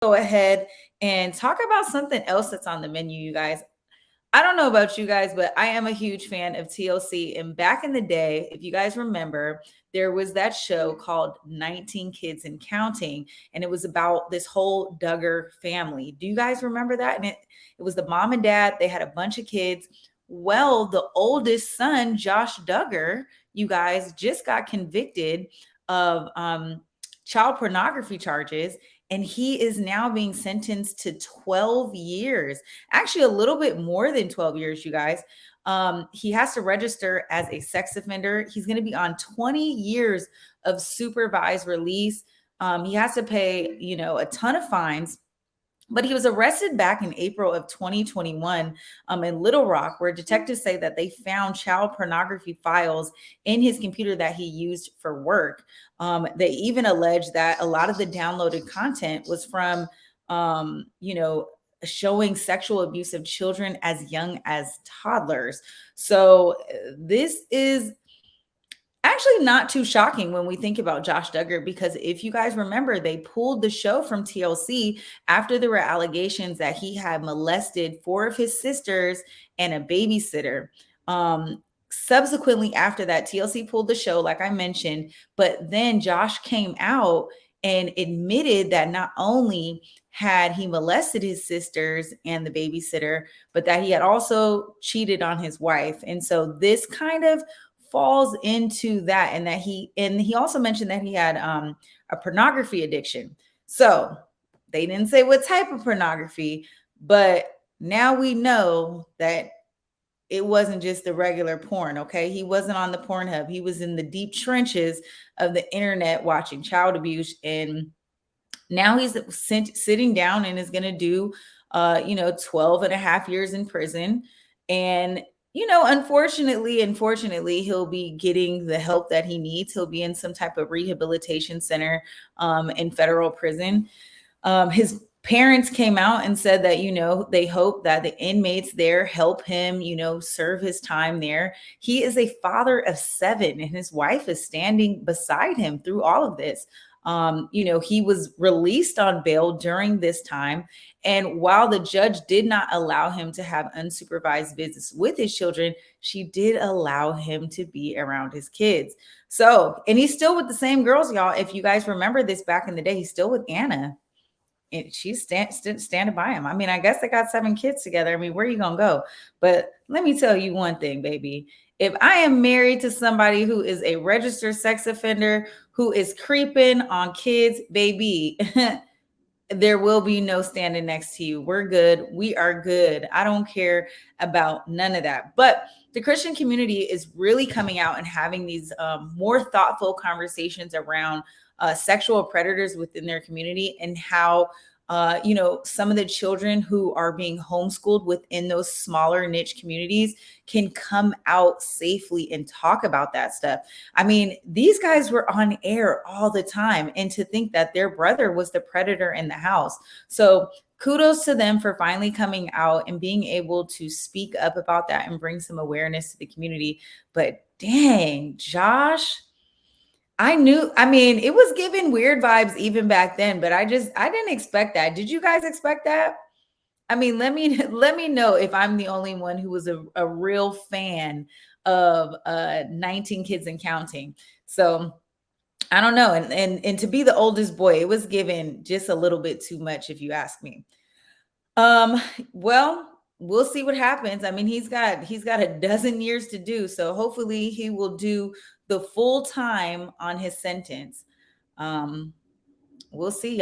Go ahead and talk about something else that's on the menu, you guys. I don't know about you guys, but I am a huge fan of TLC. And back in the day, if you guys remember, there was that show called 19 Kids and Counting, and it was about this whole Duggar family. Do you guys remember that? And it was the mom and dad, they had a bunch of kids. Well, the oldest son, Josh Duggar, you guys, just got convicted of child pornography charges, and he is now being sentenced to 12 years, actually a little bit more than 12 years, you guys. He has to register as a sex offender. He's going to be on 20 years of supervised release. He has to pay, a ton of fines. But he was arrested back in April of 2021 in Little Rock, where detectives say that they found child pornography files in his computer that he used for work. They even allege that a lot of the downloaded content was from, showing sexual abuse of children as young as toddlers. So this is actually not too shocking when we think about Josh Duggar, because if you guys remember, they pulled the show from TLC after there were allegations that he had molested four of his sisters and a babysitter. Subsequently, after that, TLC pulled the show, like I mentioned, but then Josh came out and admitted that not only had he molested his sisters and the babysitter, but that he had also cheated on his wife. And so this kind of falls into that, and he also mentioned that he had a pornography addiction. So they didn't say what type of pornography, but now we know that it wasn't just the regular porn. Okay, he wasn't on the Pornhub. He was in the deep trenches of the internet watching child abuse, and now he's sitting down and is going to do 12 and a half years in prison. And unfortunately, he'll be getting the help that he needs. He'll be in some type of rehabilitation center in federal prison. His parents came out and said that, they hope that the inmates there help him, serve his time there. He is a father of 7, and his wife is standing beside him through all of this. He was released on bail during this time. And while the judge did not allow him to have unsupervised visits with his children, she did allow him to be around his kids. So, and he's still with the same girls, y'all. If you guys remember this back in the day, he's still with Anna. And she's standing by him. I mean, I guess they got 7 kids together. I mean, where are you going to go? But let me tell you one thing, baby. If I am married to somebody who is a registered sex offender, who is creeping on kids, baby, there will be no standing next to you. We're good. We are good. I don't care about none of that. But the Christian community is really coming out and having these more thoughtful conversations around sexual predators within their community, and how some of the children who are being homeschooled within those smaller niche communities can come out safely and talk about that stuff. I mean, these guys were on air all the time, and to think that their brother was the predator in the house. So kudos to them for finally coming out and being able to speak up about that and bring some awareness to the community. But dang, Josh, it was giving weird vibes even back then, but I didn't expect that. Did you guys expect that? I mean, let me know if I'm the only one who was a real fan of 19 Kids and Counting. So I don't know. And to be the oldest boy, it was given just a little bit too much, if you ask me. Well, we'll see what happens. I mean, he's got a dozen years to do, so hopefully he will do the full time on his sentence. We'll see, y'all.